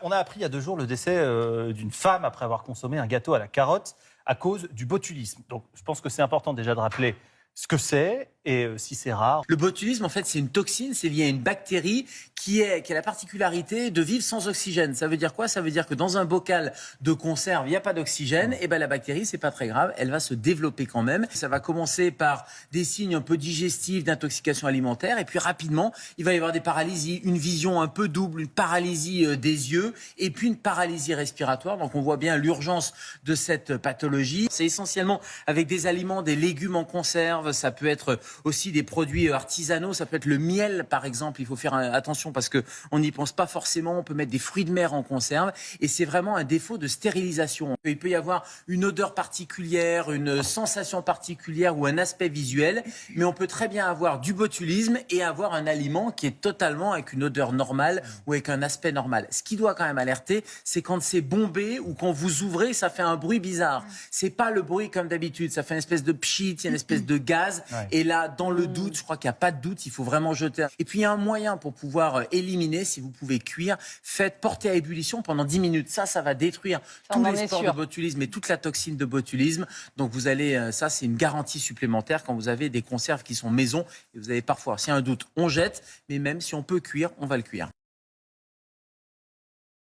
On a appris il y a 2 jours le décès d'une femme après avoir consommé un gâteau à la carotte à cause du botulisme. Donc je pense que c'est important déjà de rappeler ce que c'est et si c'est rare. Le botulisme, en fait, c'est une toxine, c'est lié à une bactérie qui a la particularité de vivre sans oxygène. Ça veut dire quoi? Ça veut dire que dans un bocal de conserve, il n'y a pas d'oxygène, et ben la bactérie, c'est pas très grave, elle va se développer quand même. Ça va commencer par des signes un peu digestifs d'intoxication alimentaire, et puis rapidement, il va y avoir des paralysies, une vision un peu double, une paralysie des yeux, et puis une paralysie respiratoire. Donc on voit bien l'urgence de cette pathologie. C'est essentiellement avec des aliments, des légumes en conserve, ça peut être aussi des produits artisanaux, ça peut être le miel par exemple, il faut faire attention parce qu'on n'y pense pas forcément, on peut mettre des fruits de mer en conserve et c'est vraiment un défaut de stérilisation. Il peut y avoir une odeur particulière, une sensation particulière ou un aspect visuel, mais on peut très bien avoir du botulisme et avoir un aliment qui est totalement avec une odeur normale ou avec un aspect normal. Ce qui doit quand même alerter, c'est quand c'est bombé ou quand vous ouvrez, ça fait un bruit bizarre. C'est pas le bruit comme d'habitude, ça fait une espèce de pchit, il y a une espèce de gaz. Ouais. Et là, dans le doute, je crois qu'il n'y a pas de doute, il faut vraiment jeter. Et puis, il y a un moyen pour pouvoir éliminer, si vous pouvez cuire, porter à ébullition pendant 10 minutes. Ça va détruire tous les spores de botulisme et toute la toxine de botulisme. Donc, vous allez, ça, c'est une garantie supplémentaire quand vous avez des conserves qui sont maison. Et vous avez parfois, s'il y a un doute, on jette. Mais même si on peut cuire, on va le cuire.